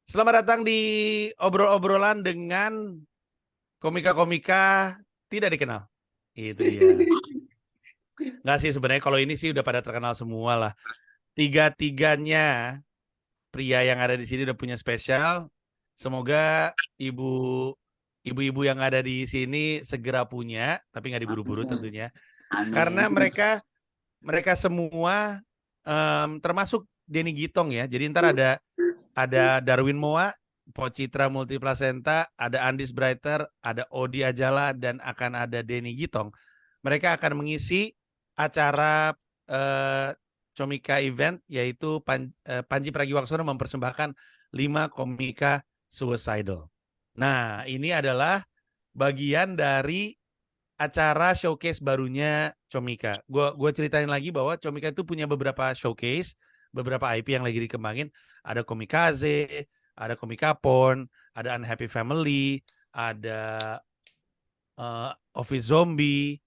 Selamat datang di obrol-obrolan dengan komika-komika tidak dikenal. Itu dia. Nggak sih sebenarnya kalau ini sih udah pada terkenal semua lah. Tiga-tiganya pria yang ada di sini udah punya spesial. Semoga ibu-ibu yang ada di sini segera punya, tapi nggak diburu-buru tentunya. Karena mereka semua termasuk Denny Gitong ya. Jadi ntar ada Darwin Moa, Pocitra Multiplasenta, ada Andis Brighter, ada Odi Ajala, dan akan ada Denny Gitong. Mereka akan mengisi acara Comika Event, yaitu Panji Pragiwaksono mempersembahkan 5 komika suicidal. Nah, ini adalah bagian dari acara showcase barunya Comika. Gue ceritain lagi bahwa Comika itu punya beberapa showcase, beberapa IP yang lagi dikembangin. Ada Komikaze, ada Komika Porn, ada Unhappy Family, ada Office Zombie,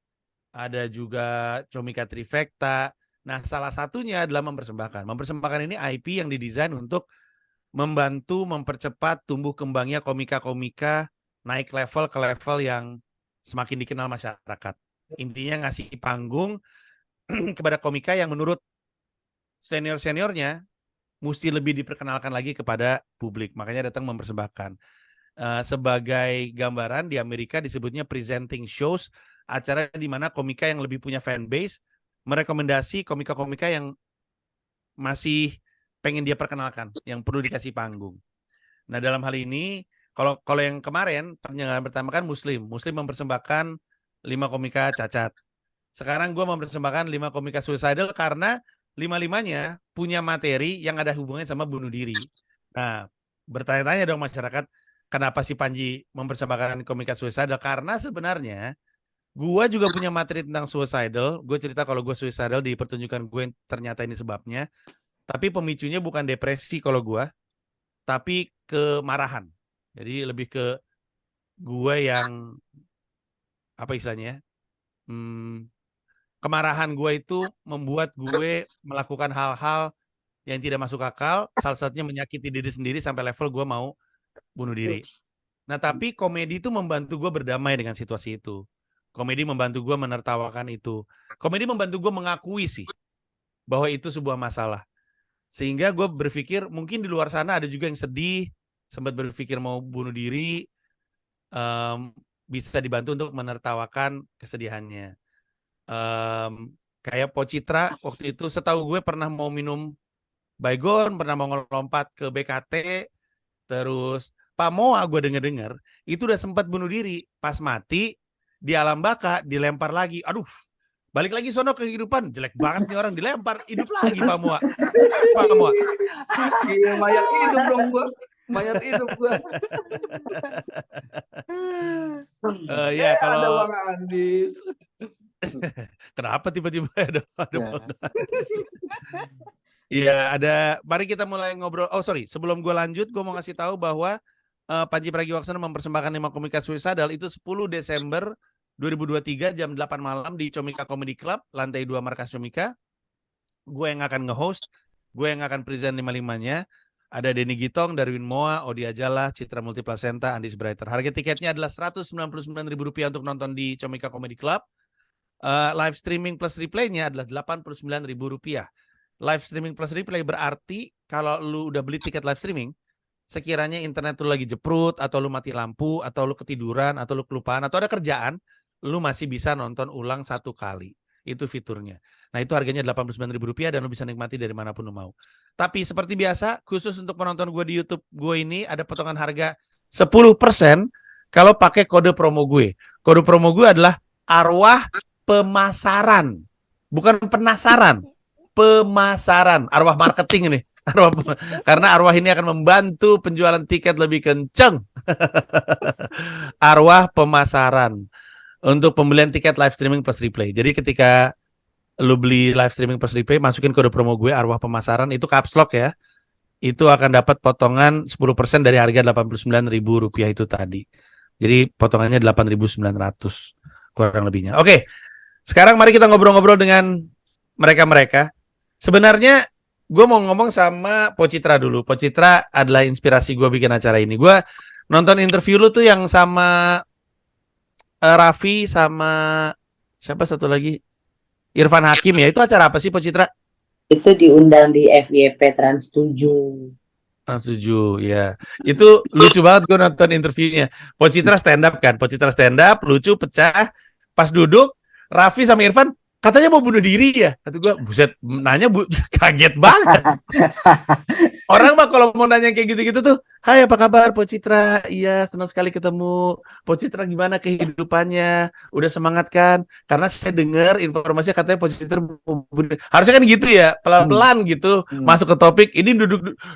ada juga Comika Trifecta. Nah, salah satunya adalah Mempersembahkan ini IP yang didesain untuk membantu mempercepat tumbuh kembangnya komika-komika naik level ke level yang semakin dikenal masyarakat. Intinya ngasih panggung kepada komika yang menurut senior-seniornya mesti lebih diperkenalkan lagi kepada publik. Makanya datang mempersembahkan. Sebagai gambaran, di Amerika disebutnya presenting shows, acara di mana komika yang lebih punya fanbase merekomendasi komika-komika yang masih pengen dia perkenalkan, yang perlu dikasih panggung. Nah, dalam hal ini, kalau yang kemarin, penyelenggaraan pertama kan Muslim mempersembahkan 5 komika cacat. Sekarang gue mempersembahkan 5 komika suicidal karena 5-5-nya punya materi yang ada hubungannya sama bunuh diri. Nah, bertanya-tanya dong masyarakat, kenapa si Panji mempersembahkan komika suicidal? Karena sebenarnya gue juga punya materi tentang suicidal. Gue cerita kalau gue suicidal di pertunjukan gue, ternyata ini sebabnya. Tapi pemicunya bukan depresi kalau gue, tapi kemarahan. Jadi lebih ke gue yang apa istilahnya? Kemarahan gue itu membuat gue melakukan hal-hal yang tidak masuk akal. Salah satunya menyakiti diri sendiri sampai level gue mau bunuh diri. Nah, tapi komedi itu membantu gue berdamai dengan situasi itu. Komedi membantu gue menertawakan itu. Komedi membantu gue mengakui sih bahwa itu sebuah masalah. Sehingga gue berpikir mungkin di luar sana ada juga yang sedih, sempat berpikir mau bunuh diri, bisa dibantu untuk menertawakan kesedihannya. Kayak Pocitra waktu itu setahu gue pernah mau minum Baygon, pernah mau ngelompat ke BKT, terus Pak Moa gue denger-denger itu udah sempat bunuh diri, pas mati di alam baka dilempar lagi. Aduh, balik lagi sono ke kehidupan, jelek banget nih orang, dilempar hidup lagi Pak Moa. Pak Moa. Iya, mayat hidup dong gua. Mayat hidup gua. Ya kalau ada Bang Andis. kenapa tiba-tiba ada Bang Andis? Iya, mari kita mulai ngobrol. Oh, sorry, sebelum gue lanjut, gue mau ngasih tahu bahwa Panji Pragiwaksono mempersembahkan 5 komika suicidal itu 10 Desember 2023 jam 8 malam di Comika Comedy Club, lantai 2 Markas Comika. Gue yang akan nge-host, gue yang akan present 5-5-nya. Ada Denny Gitong, Darwin Moa, Odi Ajala, Citra Multiplasenta, Andis Brighter. Harga tiketnya adalah Rp199.000 untuk nonton di Comika Comedy Club. Live streaming plus replaynya adalah Rp89.000. Live streaming plus replay berarti kalau lu udah beli tiket live streaming, sekiranya internet lu lagi jeprut, atau lu mati lampu, atau lu ketiduran, atau lu kelupaan, atau ada kerjaan, lu masih bisa nonton ulang 1 kali. Itu fiturnya. Nah, itu harganya Rp89.000 dan lu bisa nikmati dari manapun lu mau. Tapi seperti biasa, khusus untuk penonton gue di YouTube gue ini ada potongan harga 10% kalau pakai kode promo gue. Kode promo gue adalah arwah pemasaran, bukan penasaran. Pemasaran, arwah marketing ini. Karena arwah ini akan membantu penjualan tiket lebih kenceng. Arwah pemasaran untuk pembelian tiket live streaming plus replay. Jadi ketika lu beli live streaming plus replay, masukin kode promo gue arwah pemasaran, itu caps lock ya. Itu akan dapat potongan 10% dari harga Rp89.000 itu tadi. Jadi potongannya 8.900 kurang lebihnya. Oke. Sekarang mari kita ngobrol-ngobrol dengan mereka-mereka. Sebenarnya gue mau ngomong sama Pocitra dulu. Pocitra adalah inspirasi gue bikin acara ini. Gue nonton interview lu tuh yang sama Raffi sama siapa satu lagi? Irfan Hakim ya. Itu acara apa sih Pocitra? Itu diundang di FYP Trans 7. Setuju ya. Itu lucu banget gue nonton interviewnya. Pocitra stand up kan. Pocitra stand up, lucu, pecah. Pas duduk, Raffi sama Irfan katanya mau bunuh diri ya. Kata gue, buset, nanya kaget banget. Orang mah kalau mau nanya kayak gitu-gitu tuh, hai apa kabar Pocitra? Iya senang sekali ketemu. Pocitra gimana kehidupannya? Udah semangat kan? Karena saya dengar informasinya katanya Pocitra mau bunuh. Harusnya kan gitu ya, pelan-pelan gitu masuk ke topik. Ini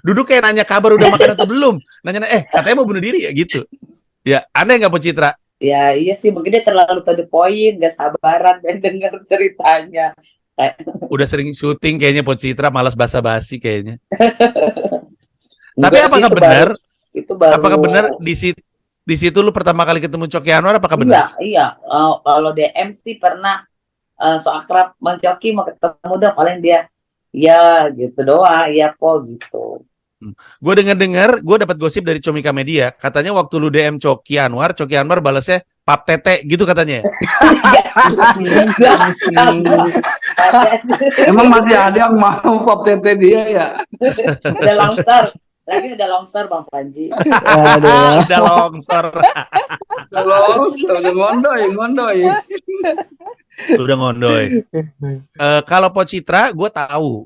duduk kayak nanya kabar udah makan atau belum. Nanya katanya mau bunuh diri ya gitu. Ya aneh nggak Pocitra? Ya iya sih, mungkin dia terlalu to the point, gak sabaran dan dengar ceritanya. Udah sering syuting kayaknya Pocitra, malas basa-basi kayaknya. Tapi Enggak apakah sih, benar? Itu baru. Apakah benar di situ lu pertama kali ketemu Coki Anwar? Apakah benar? Iya. Kalau DM sih pernah so akrab Bang Coki mau ketemu dong, paling dia ya gitu doang, ya kok gitu. Gue dengar, gue dapat gosip dari Comika Media, katanya waktu lu DM Coki Anwar balasnya pap tete gitu katanya. Emang masih ada yang mau pop tete dia ya? Ada longsor. Lagi ada longsor Bang Panji. Ada longsor. Udah ngondoy. Udah ngondoy. Kalau Pocitra, gue tahu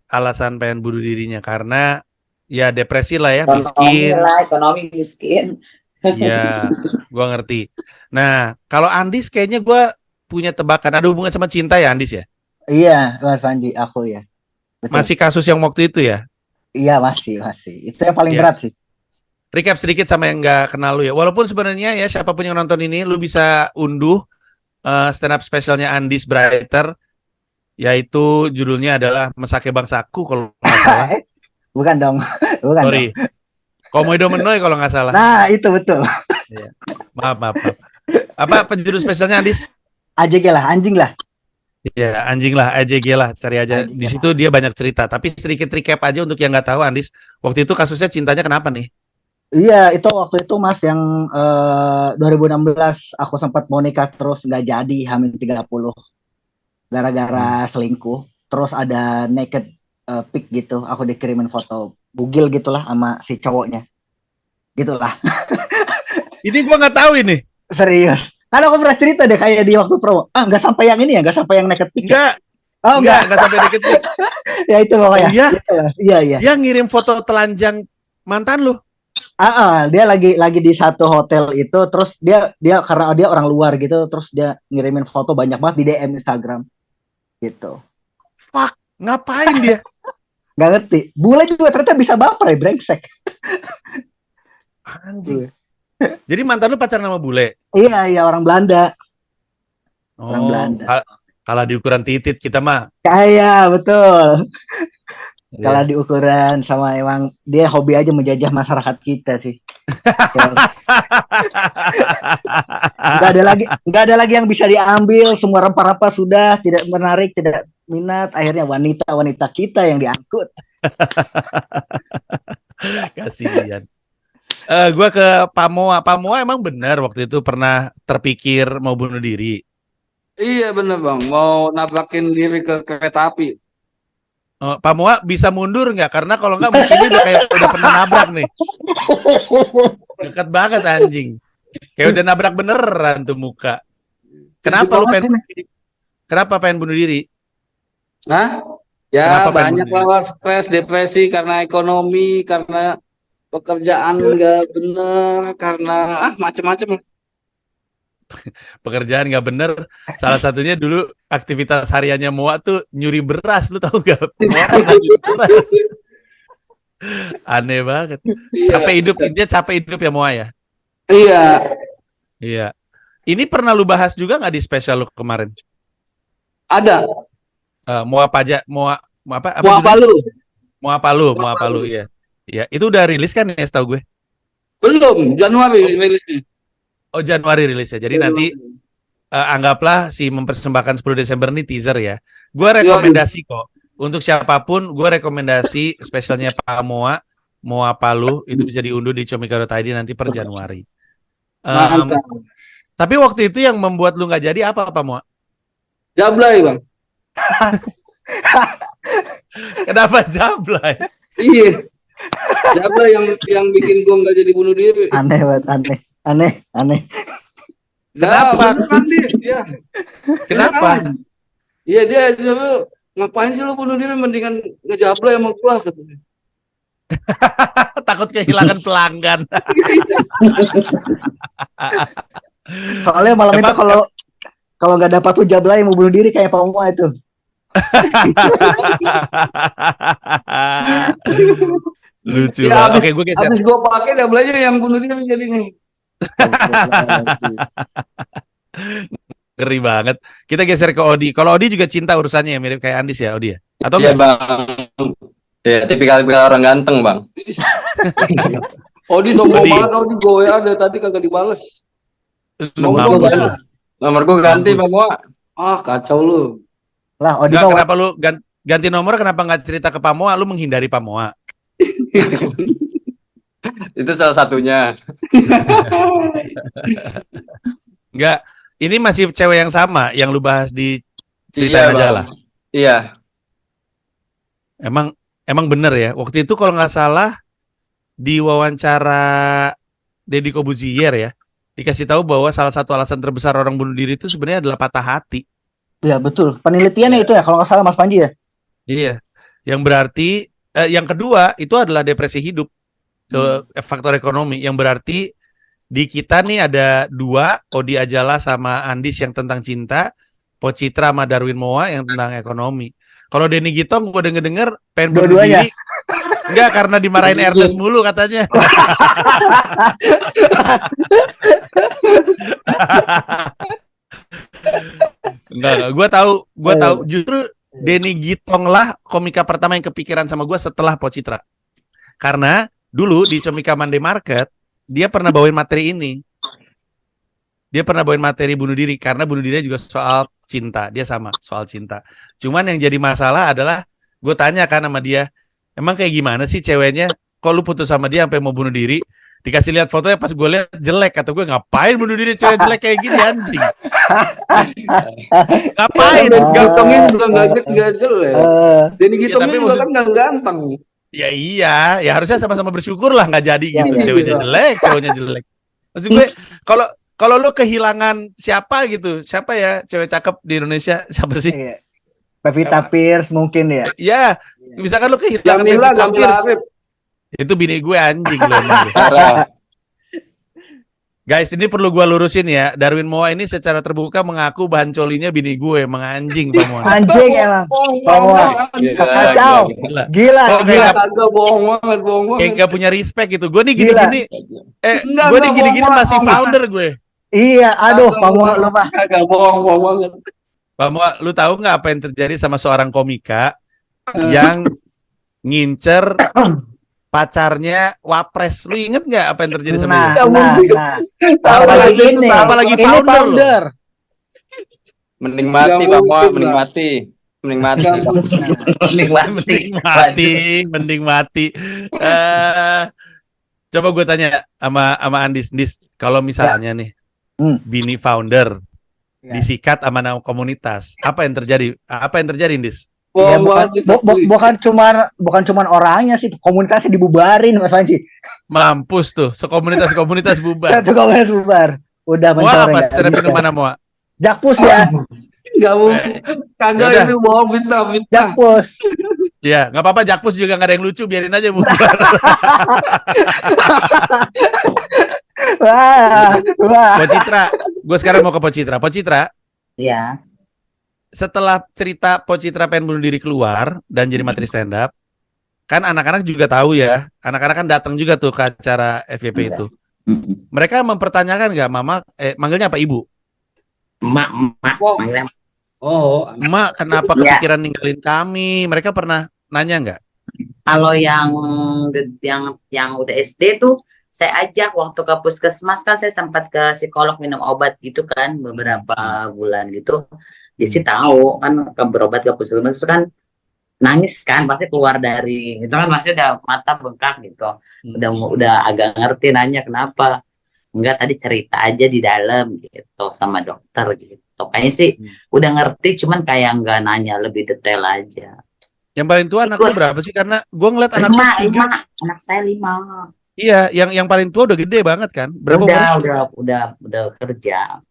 alasan pengen bunuh dirinya karena ya depresi lah ya, miskin. Ekonomi miskin. Iya, gue ngerti. Nah, kalau Andis kayaknya gue punya tebakan. Ada hubungan sama cinta ya Andis ya? Iya, Mas Panji, aku ya. Betul. Masih kasus yang waktu itu ya? Iya, masih. Itu yang paling berat sih. Recap sedikit sama yang nggak kenal lu ya. Walaupun sebenarnya ya siapapun yang nonton ini, lu bisa unduh stand up specialnya Andis Brighter, yaitu judulnya adalah Mesake Bangsaku kalau nggak salah. Bukan dong. Sorry. Komodo Menoy kalau nggak salah. Nah, itu betul. Ya. Maaf. Apa penjudul spesialnya Andis? AJG lah, anjing lah. Ya, anjing lah, AJG lah, cari aja. Di situ dia banyak cerita. Tapi sedikit recap aja untuk yang nggak tahu, Andis. Waktu itu kasusnya cintanya kenapa nih? Iya, itu waktu itu Mas yang 2016 aku sempat mau nikah terus nggak jadi, hamil 30 gara-gara selingkuh. Terus ada naked pic gitu, aku dikirimin foto bugil gitulah sama si cowoknya. Gitulah. Ini gua nggak tahu ini. Serius. Kan aku pernah cerita deh kayak di waktu promo. Nggak sampai yang ini ya, nggak sampai yang naked pic. Enggak. Oh, enggak sampai naked pic. Ya itu pokoknya. Iya. Dia ngirim foto telanjang mantan lu. Dia lagi di satu hotel itu, terus dia karena dia orang luar gitu, terus dia ngirimin foto banyak banget di DM Instagram gitu. Fuck, ngapain dia? Gak ngerti. Bule juga ternyata bisa baper ya, brengsek. Anjing. Jadi mantan lu pacaran sama bule? Iya, orang Belanda. Orang Belanda. Kalau di ukuran titit kita mah. Kayak betul. Kalau di ukuran sama emang dia hobi aja menjajah masyarakat kita sih. Nggak ada lagi yang bisa diambil, semua rempah-rempah sudah tidak menarik, tidak minat, akhirnya wanita kita yang diangkut. Kasihan. Gue ke Pamoa emang benar waktu itu pernah terpikir mau bunuh diri. Iya bener Bang, mau nabrakin diri ke kereta api. Pamoa bisa mundur nggak? Karena kalau nggak mungkin udah pernah nabrak nih. Dekat banget anjing. Kayak udah nabrak beneran tuh muka. Kenapa lu pengen bunuh diri? Hah? Ya banyak lah stres, depresi karena ekonomi, karena pekerjaan nggak bener, karena macam-macam. Pekerjaan nggak bener. Salah satunya dulu aktivitas hariannya Moa tuh nyuri beras, lu tahu nggak? Aneh banget. Capek hidup ya Moa ya. Iya. Ini pernah lu bahas juga nggak di spesial lu kemarin? Ada. Moa Palu. Iya. Ya, itu udah rilis kan ya setahu gue? Belum, Januari rilisnya. Oh, Januari rilisnya. Jadi nanti anggaplah si mempersembahkan 10 Desember ini teaser ya. Gue rekomendasi kok. untuk siapapun, gue rekomendasi spesialnya Pak Moa Palu itu bisa diunduh di comika.id nanti per Januari. Mantap. Tapi waktu itu yang membuat lu nggak jadi apa Pak Moa? Jablay, Bang. Kenapa jablay? Iya. Jablay yang bikin gua nggak jadi bunuh diri. Aneh banget, aneh. Kenapa? Beneran, Dis, dia. Kenapa? Iya, dia ngapain sih lu bunuh diri, mendingan ngejablay sama gua katanya. Takut kehilangan pelanggan. Soalnya malam itu kalau nggak dapat tuh Jablay mau bunuh diri kayak Pak Moa itu. Lucu Ya, banget. Oke, gue geser. Abis gua pakai jablaynya yang bunuh diri jadinya. Ngeri banget. Kita geser ke Odi. Kalau Odi juga cinta urusannya ya, mirip kayak Andis ya, Odi ya? Atau Iya enggak? bang, ya tipikal orang ganteng bang. Odi sombong Odi. banget, Odi gue ada tadi kagak dibales. Mampus Sombong lu. banget. Nomor gue ganti Mampus. bang Moa. Ah, kacau lu. Lah, Odi Enggak, mah kenapa lu ganti nomor, kenapa nggak cerita ke Pamoa? Lu menghindari Pamoa. Itu salah satunya. Enggak, ini masih cewek yang sama yang lu bahas di ceritain Iya, aja Bang. lah. Iya. Emang bener ya. Waktu itu kalau nggak salah di wawancara Deddy Kobuzier ya, dikasih tahu bahwa salah satu alasan terbesar orang bunuh diri itu sebenarnya adalah patah hati. ya betul. Penelitiannya itu ya kalau nggak salah Mas Panji ya. Iya. Yang berarti yang kedua itu adalah depresi hidup ke faktor ekonomi. Yang berarti di kita nih ada dua, Odi Ajala sama Andis yang tentang cinta, Pocitra sama Darwin Moa yang tentang ekonomi. Kalau Denny Gitong gue denger pengen bunuh Dua-duanya. diri. Enggak, karena dimarahin Ernest mulu katanya. Enggak, gue tahu justru Denny Gitong lah komika pertama yang kepikiran sama gue setelah Pocitra. Karena dulu di Comika Monday Market dia pernah bawain materi ini. Dia pernah bawain materi bunuh diri karena bunuh diri juga soal cinta. Dia sama soal cinta. Cuman yang jadi masalah adalah gue tanya kan sama dia, emang kayak gimana sih ceweknya? Kok lu putus sama dia sampai mau bunuh diri? Dikasih lihat fotonya, pas gue lihat jelek. Kata gue, ngapain bunuh diri cewek jelek kayak gini anjing? Ngapain? Denny Gitongnya juga nggak jelek. Denny Ya, Gitongnya tapi juga maksud- kan nggak ganteng. Ya iya, ya harusnya sama-sama bersyukur lah nggak jadi Ya, gitu. ya. Ceweknya jelek, cowoknya jelek. Maksud gue, kalau lu kehilangan siapa gitu, siapa ya cewek cakep di Indonesia? Siapa sih? Iya. Pevita Pierce mungkin ya. Ya, misalkan lu kehilangan Jamila Pevita Pierce, Arif. itu bini gue anjing loh. emang. Parah. Guys, ini perlu gue lurusin ya. Darwin Moa ini secara terbuka mengaku bahan colinya bini gue, emang anjing Pak Moa. Anjing emang. Bohong Gila, Kacau. gila. Gila. Gila, Oh, gila. Kagak bohong banget. Kayak gak punya respect gitu. Gue nih Gila. gini-gini, Enggak, gue nih enggak, gini-gini bohong, masih bohong. founder gue. Iya, aduh, Pak Moa lu mah. Kagak bohong banget. Pak Moa, lu tahu nggak apa yang terjadi sama seorang komika yang ngincer pacarnya Wapres? Lu inget nggak apa yang terjadi sama Nah, dia? nah. Apalagi ini, apalagi ini founder loh. founder. Mending mati Nggak Pak Moa, mungkin, mending Bang. mati. Mending mati. Mending mati. Coba gue tanya sama Andis, kalau misalnya nih bini founder Ya. disikat sama nama komunitas, apa yang terjadi? Apa yang terjadi, Andis? Ya, Bohong bukan, banget. bukan cuman orangnya sih, komunitasnya dibubarin Mas Panji. Mampus tuh, sekomunitas bubar. Satu komunitas bubar. Udah Moa mencoreng. apa? nggak Cara bisa. minum mana Moa? Jakpus ya, Enggak mungkin. Kagak Yaudah. itu bohong fitnah. Jakpus. Ya, nggak apa-apa. Jakpus juga nggak ada yang lucu, biarin aja bubar. Wah. Pocitra, gue sekarang mau ke Pocitra. Pocitra, Ya. setelah cerita Pocitra pengen bunuh diri keluar dan jadi materi stand up, kan anak-anak juga tahu ya. Anak-anak kan datang juga tuh ke acara FYP Iya. itu. Mereka mempertanyakan nggak, Mama? Manggilnya apa, Ibu? Emak. Oh. Manggilnya Oh, Emak, kenapa Iya. kepikiran ninggalin kami? Mereka pernah nanya nggak? Kalau yang udah SD tuh saya ajak waktu ke puskesmas, kan saya sempat ke psikolog minum obat gitu kan beberapa bulan gitu. Dia sih tahu kan, ke berobat ke puskesmas itu kan nangis kan, pasti keluar dari itu kan, pasti udah mata bengkak gitu, udah agak ngerti, nanya kenapa, enggak tadi cerita aja di dalam gitu sama dokter gitu, kayaknya sih udah ngerti, cuman kayak nggak nanya lebih detail aja. Yang paling tua anak lu berapa sih? Karena gue ngeliat anak lu 3. Lima, anak saya 5. Iya, yang paling tua udah gede banget kan? Berapa umurnya? Udah kerja,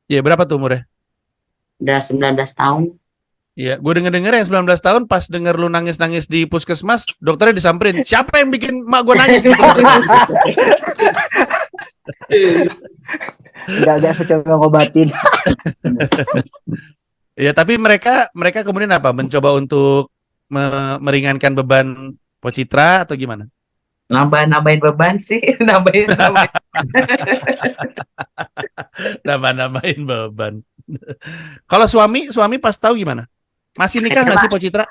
Iya, berapa tuh umurnya? udah 19 tahun. Iya, gue denger yang 19 tahun pas denger lu nangis-nangis di puskesmas, dokternya disamperin. Siapa yang bikin mak gue nangis? Gitu. Gak coba ngobatin. Ya, tapi mereka kemudian apa? Mencoba untuk meringankan beban Pocitra atau gimana? Nambahin beban sih, Nambahin beban. Kalau suami pas tahu gimana? Masih nikah nggak sih Pocitra?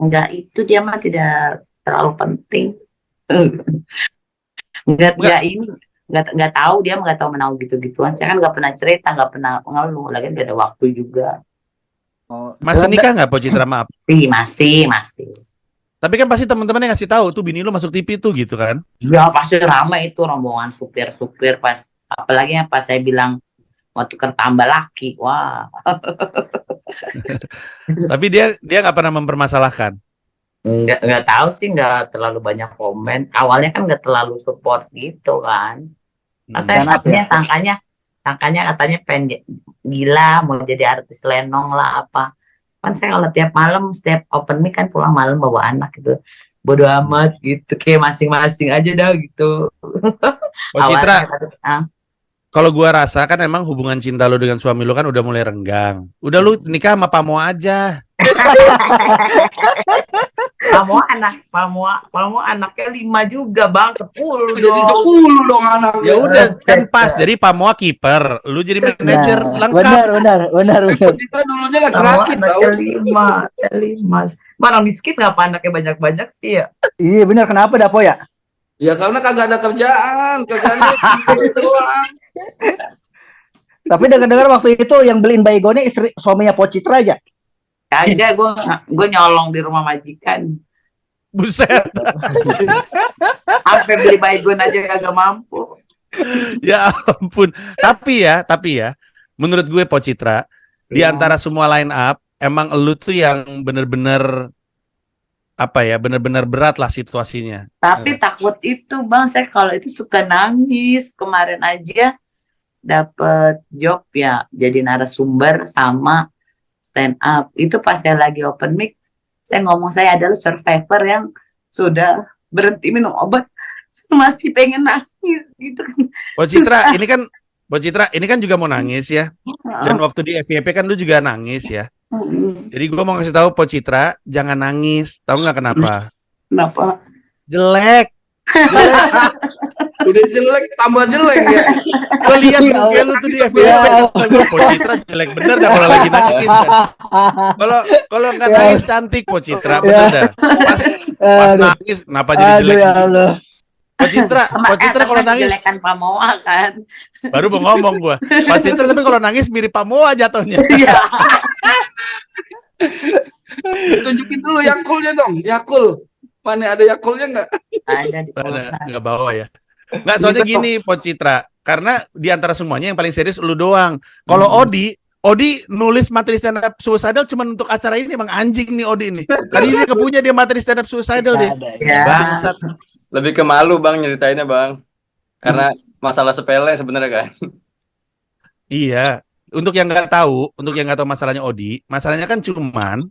Enggak, itu dia mah tidak terlalu penting. Enggak tahu, dia nggak tahu menau gitu-gituan. Saya kan nggak pernah cerita, nggak pernah ngeluh, lagi nggak ada waktu juga. Masih nikah nggak Pocitra? Maaf. Masih. Tapi kan pasti teman-teman yang ngasih tahu tuh bini lu masuk TV tuh gitu kan? Ya pasti ramai itu rombongan supir pas, apalagi yang pas saya bilang mau tukar tambah laki, wah. Tapi dia nggak pernah mempermasalahkan. Nggak tahu sih, nggak terlalu banyak komen. Awalnya kan nggak terlalu support gitu kan. Saya sangkanya katanya pengen gila, mau jadi artis lenong lah apa. Kan saya kalau tiap malam, setiap open mic kan pulang malam bawa anak gitu. Bodo amat gitu, kayak masing-masing aja dah gitu. Citra, kalau gua rasa kan emang hubungan cinta lu dengan suami lu kan udah mulai renggang. Udah lu nikah sama Pamo aja. Pamo anaknya 5 juga bang, 10 Jadi dong. 10 dong anak. Ya udah kan pas, jadi Pamo kiper, lu jadi manajer lengkap. Benar. Kita dulunya laki-laki tahu. Anaknya 5. Mana miskin ngapa anaknya banyak-banyak sih ya? Iya benar, kenapa Dapo ya? Ya karena kagak ada kerjaannya gitu doang. Tapi dengar-dengar waktu itu yang beliin baygonnya istri suaminya Pocitra aja. Kagak, gue nyolong di rumah majikan. Buset. Sampai beli baygon aja kagak mampu. Ya ampun. Tapi ya, menurut gue Pocitra, di antara semua line up, emang lu tuh yang bener-bener bener-bener berat lah situasinya. Tapi takut itu bang, saya kalau itu suka nangis. Kemarin aja dapet job ya, jadi narasumber sama stand up. Itu pas saya lagi open mic, saya ngomong saya adalah survivor yang sudah berhenti minum obat, masih pengen nangis gitu. Pocitra, ini kan juga mau nangis ya. Dan waktu di FYP kan lu juga nangis ya. Jadi gue mau ngasih tahu Pocitra, jangan nangis. Tahu nggak kenapa? Kenapa? Jelek. Udah jelek tambah jelek ya. Gue lihat muka lu tuh di FYP. Pocitra jelek bener dah kalau lagi nangis. Kalau nggak nangis cantik Pocitra, bener dah. Pas nangis kenapa jadi jelek? Pocitra kalau nangis jelekan Pamoa kan. Baru mau ngomong gua. Pocitra tapi kalau nangis mirip Pamoa jatuhnya. Iya. Tunjukin dulu Yakulnya dong, Yakul. Mana ada Yakulnya nggak? Ada di nggak bawa ya. Nggak, soalnya gini Pocitra, karena di antara semuanya yang paling serius lu doang. Kalau Odi nulis materi stand up suicidal cuma untuk acara ini, emang anjing nih Odi nih. Tadi dia nggak punya dia materi stand up suicidal deh. Bangsat. Lebih ke malu bang nyeritainnya bang, karena masalah sepele sebenarnya kan. Iya. Untuk yang nggak tahu masalahnya Odi, masalahnya kan cuman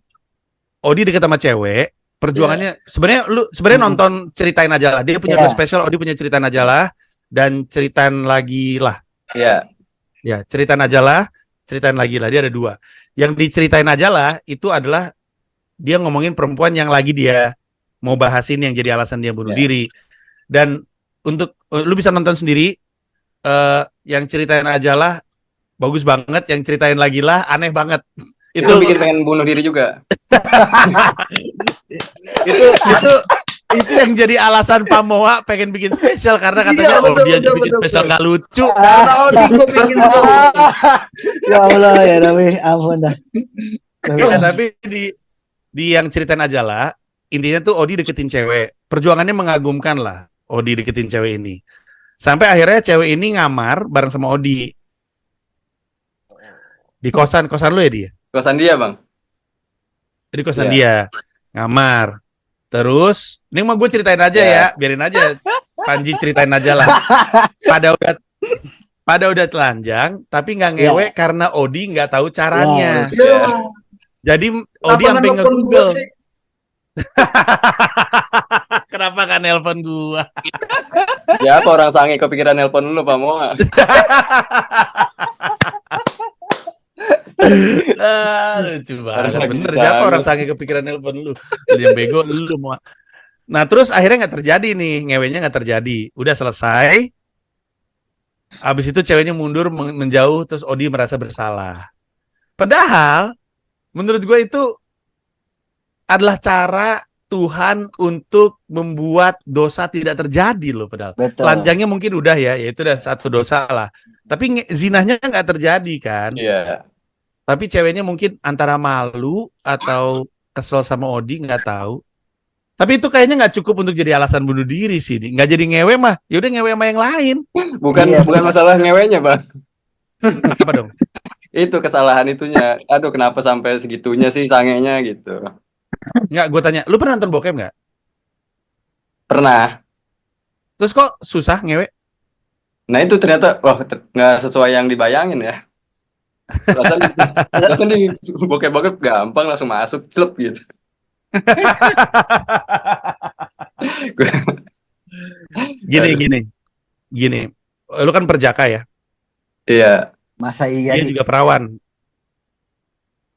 Odi deket sama cewek, perjuangannya sebenarnya nonton Ceritain Aja Lah. Dia punya dua spesial, Odi punya Ceritain Aja Lah dan Ceritain Lagi Lah. Iya. Ya, Ceritain Aja Lah, Ceritain Lagi Lah. Dia ada 2. Yang diceritain aja lah itu adalah dia ngomongin perempuan yang lagi dia mau bahasin yang jadi alasan dia bunuh diri. Dan untuk lu bisa nonton sendiri, yang Ceritain Aja Lah bagus banget, yang Ceritain Lagi Lah aneh banget. Itu bikin pengen bunuh diri juga. itu yang jadi alasan Pamoa pengen bikin spesial karena katanya dia bikin spesial nggak lucu. Ya Allah ya Nabi, ampun dah. Ya, tapi di yang ceritain aja lah, intinya tuh Odi deketin cewek. Perjuangannya mengagumkan lah Odi deketin cewek ini. Sampai akhirnya cewek ini ngamar bareng sama Odi. Di kosan lu ya dia? Kosan dia, Bang. Di kosan Iya. dia. Ngamar. Terus, ini mah gue ceritain aja Iya. ya. Biarin aja. Panji ceritain aja lah. Pada udah telanjang, tapi nggak ngewe karena Odi nggak tahu caranya. Iya. Jadi Odi Kenapa sampai nelpon gua nge-Google. sih? Kenapa kan nelpon gua? Ya, apa orang sange kepikiran nelpon lu, Pak Moa? Lucu banget. Lagi Bener, di siapa sana. orang sange kepikiran nelpon lu? Yang bego lu mau. Nah, terus akhirnya nggak terjadi nih, ngewenya nggak terjadi. Udah selesai. Habis itu ceweknya mundur menjauh, terus Odi merasa bersalah. Padahal menurut gue itu adalah cara Tuhan untuk membuat dosa tidak terjadi loh. Padahal Betul. telanjangnya mungkin udah ya itu udah satu dosa lah. Tapi zinahnya nggak terjadi kan. Iya. Tapi ceweknya mungkin antara malu atau kesel sama Odi, nggak tahu. Tapi itu kayaknya nggak cukup untuk jadi alasan bunuh diri sih. Nggak jadi ngewe mah, yaudah ngewe sama yang lain. Bukan Iya, bukan masalah ngewenya, Bang. Apa dong? Itu kesalahan itunya. Aduh, kenapa sampai segitunya sih sangenya gitu. Nggak, gue tanya, lu pernah nonton bokep nggak? Pernah. Terus kok susah ngewe? Nah, itu ternyata nggak sesuai yang dibayangin ya. Rasanya di bokep-bokep gampang langsung masuk klub gitu. Gini. Lu kan perjaka ya? Iya. Masa iya Dia nih? juga perawan.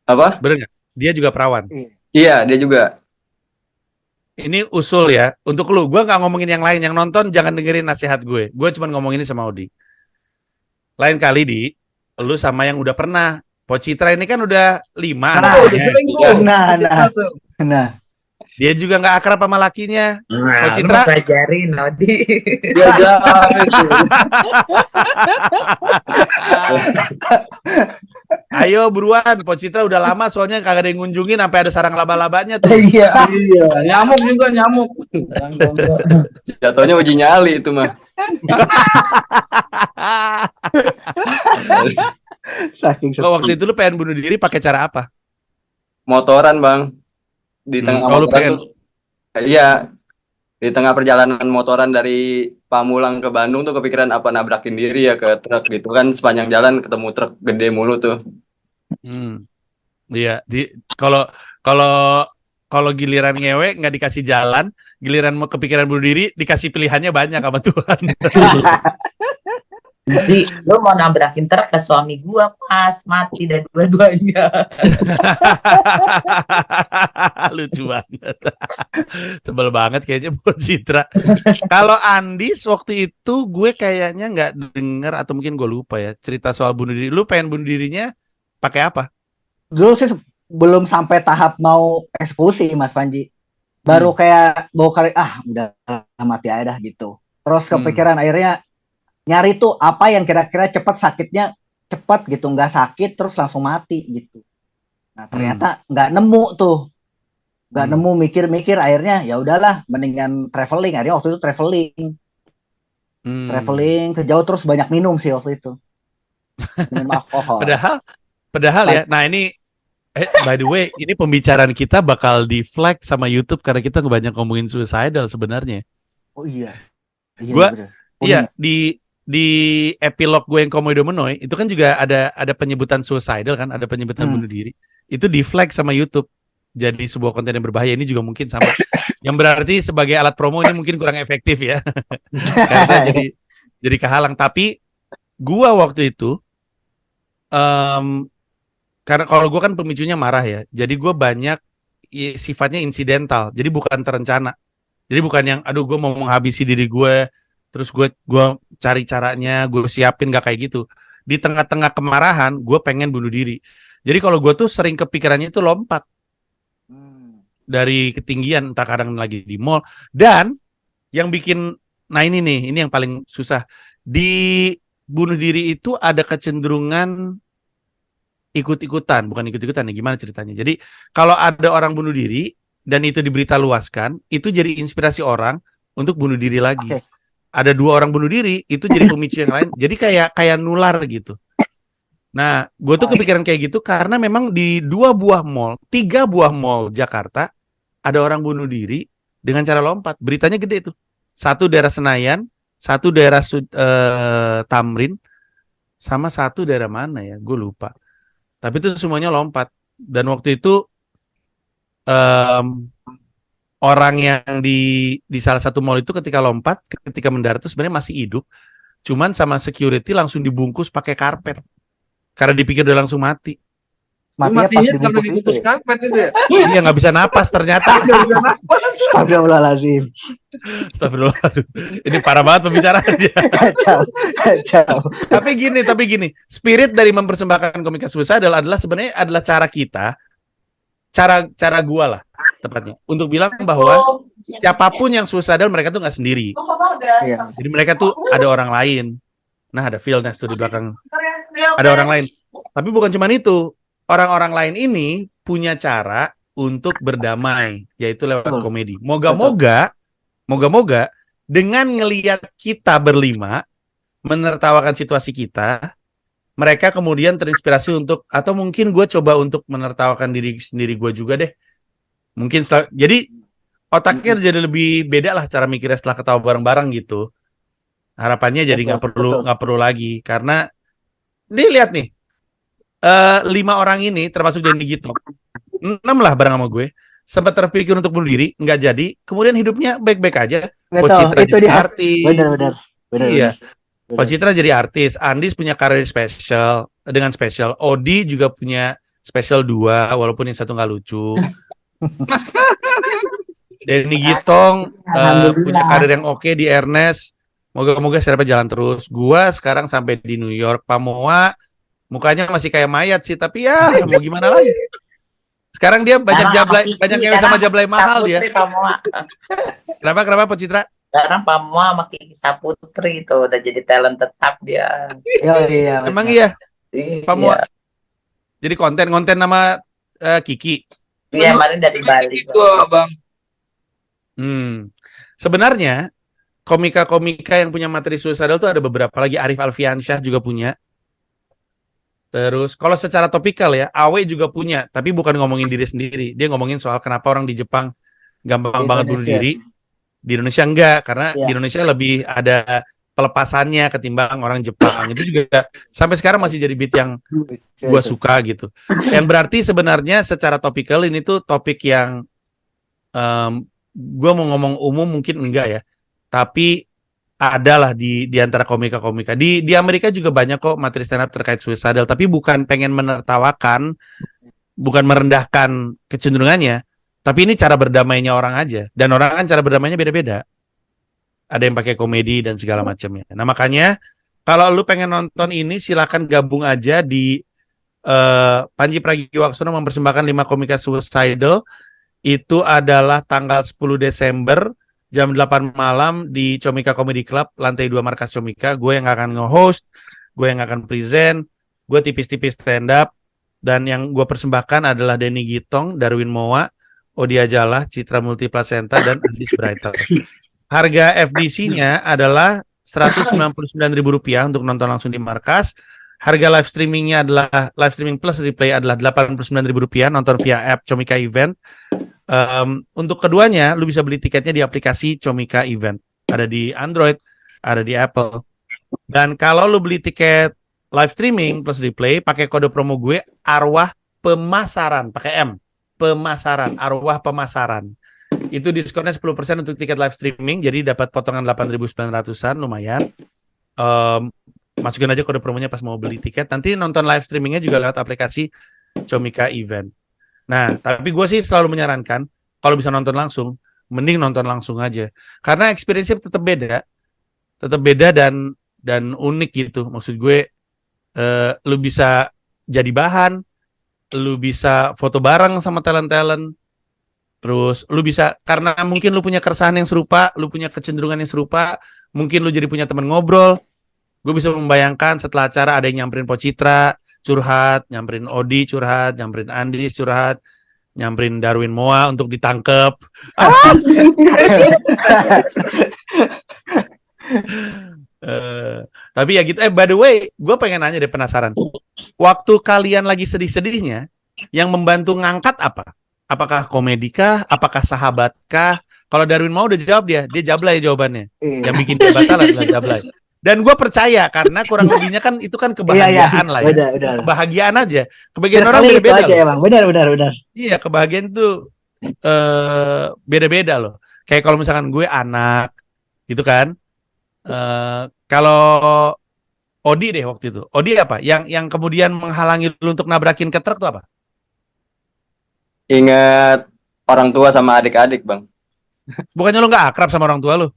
Apa? Bener nggak? Dia juga perawan. Iya, dia juga. Ini usul ya, untuk lu. Gue nggak ngomongin yang lain. Yang nonton jangan dengerin nasihat gue. Gue cuma ngomongin ini sama Odi. Lain kali, Di, lu sama yang udah pernah. Pocitra ini kan udah 5 Oh, udah anaknya. selingkuh. Nah. Dia juga nggak akrab sama lakinya. Nah, lu Citra? mau pelajarin, Odi. Dia jahat itu. Ayo buruan, Pocitra udah lama soalnya kagak ada yang ngunjungin sampai ada sarang laba-labanya tuh. Iya. Iya, nyamuk juga nyamuk. Jatuhnya uji nyali itu mah. Saking Oh, waktu itu lu pengen bunuh diri pakai cara apa? Motoran, Bang. Di tengah Oh, lu motoran pengen. tuh. Iya. Di tengah perjalanan motoran dari Pamulang ke Bandung tuh kepikiran apa nabrakin diri ya ke truk gitu kan, sepanjang jalan ketemu truk gede mulu tuh. Iya, kalau kalau kalau giliran ngewe nggak dikasih jalan, giliran mau kepikiran bunuh diri dikasih pilihannya banyak sama Tuhan. Nanti lu mau nabrakin truk ke suami gua pas mati dan dua-duanya. Lucu banget. Sebel banget kayaknya buat Citra. Kalau Andis waktu itu gue kayaknya nggak denger atau mungkin gue lupa ya cerita soal bunuh diri. Lu pengen bunuh dirinya pakai apa? dulu sih belum sampai tahap mau eksekusi Mas Panji. Baru kayak bawa kali udah mati aja dah gitu. Terus kepikiran akhirnya nyari tuh apa yang kira-kira cepat sakitnya cepat gitu, nggak sakit terus langsung mati gitu. Nah ternyata nggak nemu tuh, nggak nemu mikir-mikir akhirnya ya udahlah mendingan traveling. Akhirnya waktu itu traveling ke jauh terus banyak minum sih waktu itu. Minum alkohol. Padahal ya. Nah ini by the way ini pembicaraan kita bakal di flag sama YouTube karena kita banyak ngomongin suicidal sebenarnya. Oh iya. Iya di epilog gue yang Komodo Menoy itu kan juga ada penyebutan suicidal kan, ada penyebutan bunuh diri. Itu di flag sama YouTube. Jadi sebuah konten yang berbahaya ini juga mungkin sama. Yang berarti sebagai alat promo ini mungkin kurang efektif ya. Karena jadi kehalang. Tapi gua waktu itu karena kalau gue kan pemicunya marah ya. Jadi gue banyak sifatnya insidental. Jadi bukan terencana. Jadi bukan yang aduh gue mau menghabisi diri gue, terus gue cari caranya, gue siapin, gak kayak gitu. Di tengah-tengah kemarahan, gue pengen bunuh diri. Jadi kalau gue tuh sering kepikirannya itu lompat dari ketinggian, entah kadang lagi di mall. Dan yang bikin, nah ini nih, ini yang paling susah. Di bunuh diri itu ada kecenderungan ikut-ikutan, bukan ikut-ikutan ya, gimana ceritanya? Jadi kalau ada orang bunuh diri dan itu diberita luaskan, itu jadi inspirasi orang untuk bunuh diri lagi. Oke. Ada 2 orang bunuh diri, itu jadi pemicu yang lain. Jadi kayak nular gitu. Nah, gue tuh kepikiran kayak gitu karena memang di 3 buah mall Jakarta ada orang bunuh diri dengan cara lompat. Beritanya gede tuh. Satu daerah Senayan, satu daerah Tamrin, sama satu daerah mana ya? Gue lupa. Tapi itu semuanya lompat. Dan waktu itu orang yang di salah satu mall itu ketika lompat, ketika mendarat itu sebenarnya masih hidup. Cuman sama security langsung dibungkus pakai karpet. Karena dipikir udah langsung mati. Matinya pas Matinya karena dibungkus itu dibungkus ya. karpet itu ya. Dia nggak bisa napas ternyata. Astagfirullahaladzim. Astagfirullah. Ini parah banget pembicaraannya. Kacau. Tapi gini, spirit dari mempersembahkan komika suicidal adalah sebenarnya adalah cara kita, cara gua lah tepatnya, untuk bilang bahwa siapapun yang suicidal mereka tuh nggak sendiri. Iya. Jadi mereka tuh ada orang lain. Nah, ada Phil tuh di belakang. Ada orang lain. Tapi bukan cuma itu. Orang-orang lain ini punya cara untuk berdamai, yaitu lewat Betul. komedi. Moga-moga dengan ngelihat kita berlima menertawakan situasi kita, mereka kemudian terinspirasi untuk, atau mungkin gue coba untuk menertawakan diri sendiri gue juga deh. Mungkin jadi otaknya jadi lebih beda lah cara mikirnya setelah ketawa bareng-bareng gitu. Harapannya jadi nggak perlu lagi, karena lihat nih, 5 orang ini termasuk Denny Gito, 6 lah bareng sama gue, sempat terpikir untuk bunuh diri, nggak jadi, kemudian hidupnya baik-baik aja. Betul, Pocitra itu jadi dia. artis. Benar. Iya. Pocitra jadi artis, Andis punya karir spesial dengan spesial, Odi juga punya spesial 2 walaupun yang satu nggak lucu. Denny Gitong punya karir yang oke di Ernest. Moga-moga serba jalan terus. Gua sekarang sampai di New York. Pamoa mukanya masih kayak mayat sih, tapi ya mau gimana lagi. Sekarang dia banyak ngewe sama jablay mahal dia. Kenapa Pocitra? Sekarang Pamoa sama Kiki Saputri itu udah jadi talent tetap dia. Iya. Emang iya. Iya. Pamoa. Jadi konten nama Kiki. Iya, kemarin dari Bali. Itu Bang. Sebenarnya komika-komika yang punya materi suicidal tuh ada beberapa lagi. Arif Alfiansyah juga punya. Terus kalau secara topikal ya, Awe juga punya, tapi bukan ngomongin diri sendiri. Dia ngomongin soal kenapa orang di Jepang gampang banget bunuh diri. Di Indonesia enggak, karena di Indonesia lebih ada pelepasannya ketimbang orang Jepang. Itu juga sampai sekarang masih jadi beat yang gua suka gitu. Yang berarti sebenarnya secara topikal ini tuh topik yang gua mau ngomong umum mungkin enggak ya. Tapi adalah di antara komika-komika. Di Amerika juga banyak kok materi stand up terkait suicidal, tapi bukan pengen menertawakan, bukan merendahkan kecenderungannya, tapi ini cara berdamainya orang aja. Dan orang kan cara berdamainya beda-beda. Ada yang pakai komedi dan segala macamnya. Nah, makanya kalau lu pengen nonton ini silakan gabung aja di Panji Pragiwaksono mempersembahkan 5 komika suicidal. Itu adalah tanggal 10 Desember jam 8 malam di Comika Comedy Club, lantai 2 Markas Comika. Gue yang akan nge-host, gue yang akan present, gue tipis-tipis stand up, dan yang gue persembahkan adalah Denny Gitong, Darwin Moa, Odia Jalah, Citra Multiplacenta, dan Andis Brighter. Harga FDC-nya adalah Rp199.000 untuk nonton langsung di Markas. Harga live streamingnya adalah, live streaming plus replay adalah Rp89.000 nonton via app Comika Event. Untuk keduanya, lu bisa beli tiketnya di aplikasi Comika Event. Ada di Android, ada di Apple. Dan kalau lu beli tiket live streaming plus replay, pakai kode promo gue, Arwah Pemasaran, pakai M. Pemasaran, Arwah Pemasaran. Itu diskonnya 10% untuk tiket live streaming, jadi dapat potongan 8.900-an, lumayan. Masukin aja kode promonya pas mau beli tiket. Nanti nonton live streamingnya juga lewat aplikasi Comika Event. Nah, tapi gue sih selalu menyarankan kalau bisa nonton langsung, mending nonton langsung aja, karena experience-nya tetap beda dan unik gitu. Maksud gue, lu bisa jadi bahan, lu bisa foto bareng sama talent-talent, terus lu bisa, karena mungkin lu punya keresahan yang serupa, lu punya kecenderungan yang serupa, mungkin lu jadi punya teman ngobrol. Gue bisa membayangkan setelah acara ada yang nyamperin Pocitra, curhat, nyamperin Odi curhat, nyamperin Andis curhat, nyamperin Darwin Moa untuk ditangkep. Tapi ya gitu. By the way, gue pengen nanya deh, penasaran. Waktu kalian lagi sedih-sedihnya, yang membantu ngangkat apa? Apakah komedikah? Apakah sahabatkah? Kalau Darwin mau udah jawab dia jablay jawabannya. Yang bikin dia batal adalah jablay. Dan gue percaya karena kurang lebihnya kan itu kan kebahagiaan lah ya. Benar. Kebahagiaan aja. Kebahagiaan orang Kali itu beda-beda aja loh. emang. Benar. Iya, kebahagiaan tuh beda-beda loh. Kayak kalau misalkan gue anak, gitu kan. Kalau Odi deh waktu itu. Odi apa? Yang kemudian menghalangi lu untuk nabrakin ke truk tuh apa? Ingat orang tua sama adik-adik, Bang. Bukannya lu nggak akrab sama orang tua lu?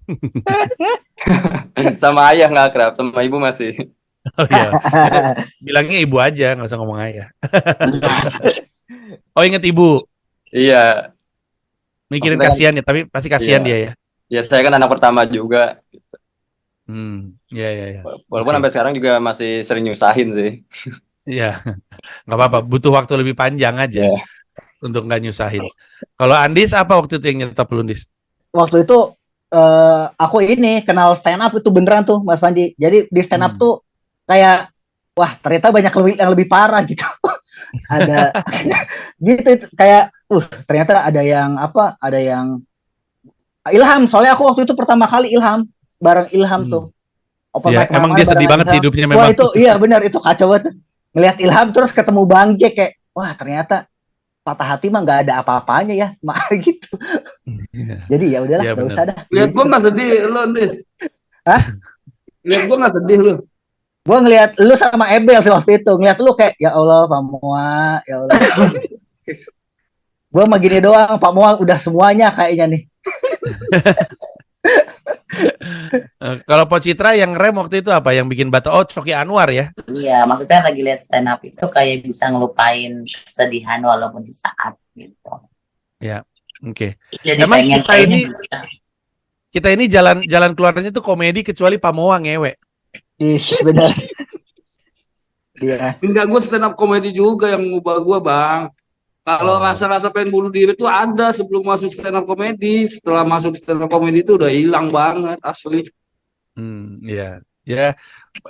Sama ayah nggak akrab, sama ibu masih. Oh iya. Bilangnya ibu aja, nggak usah ngomong ayah. Oh, inget ibu. Iya. Mikirin Maksudnya kan- kasihan ya, tapi pasti kasihan Iya. dia ya. Ya saya kan anak pertama juga. Iya. Walaupun Oke. sampai sekarang juga masih sering nyusahin sih. Iya, nggak apa-apa. Butuh waktu lebih panjang aja Iya. untuk nggak nyusahin. Kalau Andis apa waktu itu yang nyetop lu, Andis? Waktu itu aku ini kenal stand up itu beneran tuh Mas Panji. Jadi di stand up tuh kayak wah ternyata banyak yang lebih parah gitu. Ada gitu itu, kayak ternyata ada yang Ilham. Soalnya aku waktu itu pertama kali bareng Ilham tuh. Open Ya, mic emang mana-mana dia sedih bareng banget sih Ilham. hidupnya Wah memang. itu iya benar itu kacau banget. Ngelihat Ilham terus ketemu Bang Jack kayak wah ternyata patah hati mah nggak ada apa-apanya ya, gitu. Jadi ya udahlah, Iya, nggak benar. usah dah. Lihat gua nggak sedih lu, Nis. Hah? Lihat gua nggak sedih lu. Gua ngelihat lu sama Ebel sih waktu itu, ngelihat lu kayak ya Allah Pak Moa, ya Allah. Gua mah gini doang, Pak Moa udah semuanya kayaknya nih. Kalau Po Citra yang rem waktu itu apa? Yang bikin batal? Oh, Coki Anwar ya? Iya, maksudnya lagi lihat stand up itu kayak bisa ngelupain kesedihan walaupun sesaat gitu. Oke. Jadi Emang pengen kita kayaknya ini- bisa. Kita ini jalan keluarnya tuh komedi kecuali Pamoa ngewe. Ih, benar. Iya. Enggak, gua stand up comedy juga yang ngubah gua, Bang. Kalau rasa-rasa pengen bunuh diri tuh ada sebelum masuk stand up comedy. Setelah masuk stand up comedy itu udah hilang banget asli. Iya. Ya,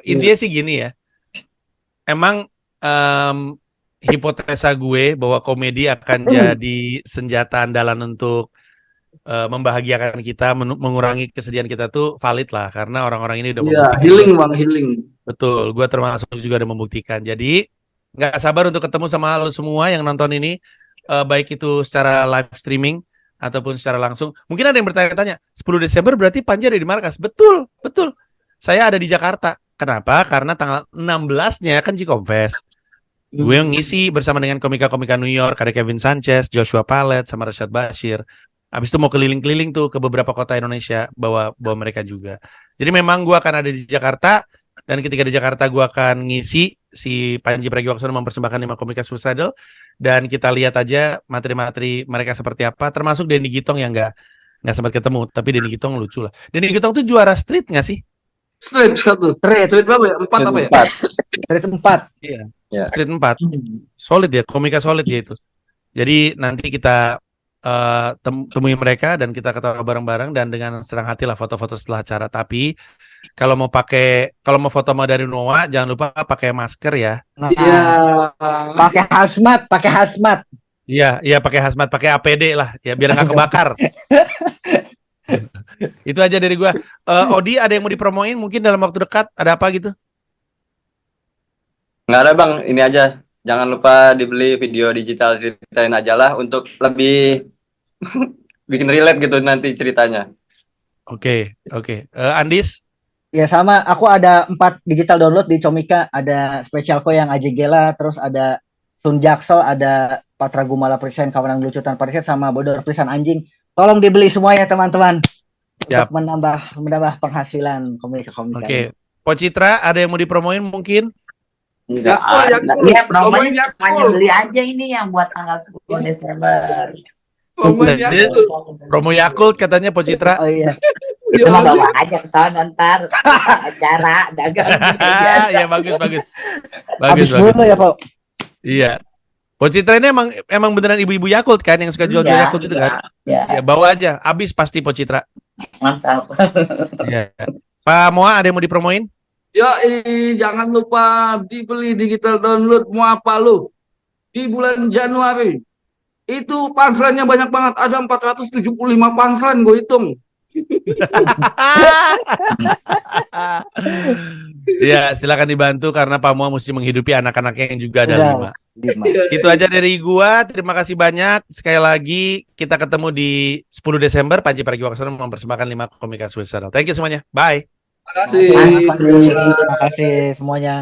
intinya sih gini ya. Emang hipotesa gue bahwa komedi akan jadi senjata andalan untuk membahagiakan kita, mengurangi kesedihan kita tuh valid lah, karena orang-orang ini udah Iya, membuktikan. healing, Bang, healing. Betul, gue termasuk juga udah membuktikan. Jadi nggak sabar untuk ketemu sama lo semua yang nonton ini, baik itu secara live streaming ataupun secara langsung. Mungkin ada yang bertanya-tanya, 10 Desember berarti Panji ada di markas? Betul. Saya ada di Jakarta. Kenapa? Karena tanggal 16-nya kan Cikomfest. Gue yang ngisi bersama dengan komika-komika New York, ada Kevin Sanchez, Joshua Palet, sama Rashad Bashir. Habis itu mau keliling-keliling tuh ke beberapa kota Indonesia, bawa mereka juga. Jadi memang gue akan ada di Jakarta, dan ketika di Jakarta gue akan ngisi, si Panji Pragiwaksono mempersembahkan 5 komika Suicidal, dan kita lihat aja materi-materi mereka seperti apa, termasuk Denny Gitong yang nggak sempat ketemu, tapi Denny Gitong lucu lah. Denny Gitong tuh juara street nggak sih? Street satu. Street Street berapa ya? 4 apa ya? 4. Iya. Ya. Street 4. Solid ya, komika solid dia itu. Jadi nanti kita temui mereka dan kita ketawa bareng-bareng dan dengan senang hati lah foto-foto setelah acara. Tapi kalau mau foto sama dari Noah, jangan lupa pakai masker ya. Iya. Pakai hazmat. Iya pakai hazmat, pakai APD lah ya biar nggak kebakar. Itu aja dari gua. Odi ada yang mau dipromoin mungkin dalam waktu dekat, ada apa gitu? Nggak ada, Bang, ini aja. Jangan lupa dibeli video digital Ceritain Aja Lah untuk lebih bikin relate gitu nanti ceritanya. Oke. Andis? Ya sama, aku ada 4 digital download di Comika, ada Special Ko yang Aji Gela, terus ada Sun Jaksel, ada Patra Gumala Present, Kawanan Lucu Tanpa Riset, sama Bodor Pisan Anjing. Tolong dibeli semuanya teman-teman. Siap. Untuk menambah penghasilan komika-komika. Oke. Po Citra ada yang mau dipromoin mungkin? Enggak Yakul, ada. Yakul. Iya, Promoin promonya Yakul. semuanya beli aja ini yang buat tanggal 10 Desember. Promoin Jadi, Yakul. promo Yakult katanya Po Citra. Oh iya. Itu mah bawa aja ke sana ntar acara dagang. Ya bagus. Habis dulu ya Pak. Iya. Pocitra ini emang beneran ibu-ibu Yakult kan yang suka jual Iya, Yakult itu kan? Ya, Ya bawa aja, habis pasti Pocitra. mantap. Iya. Pak Moa ada yang mau dipromoin? Ya, jangan lupa dibeli digital download Muapa lu di bulan Januari. Itu punchline-nya banyak banget, ada 475 punchline gue hitung. Iya, silakan dibantu karena Pak Moa mesti menghidupi anak-anaknya yang juga ada Udah, 5. 5. Itu aja dari gua. Terima kasih banyak. Sekali lagi kita ketemu di 10 Desember. Panji Pragiwaksono mempersembahkan 5 komika suicidal. Thank you semuanya. Bye. Terima kasih. Mantap. Terima kasih semuanya.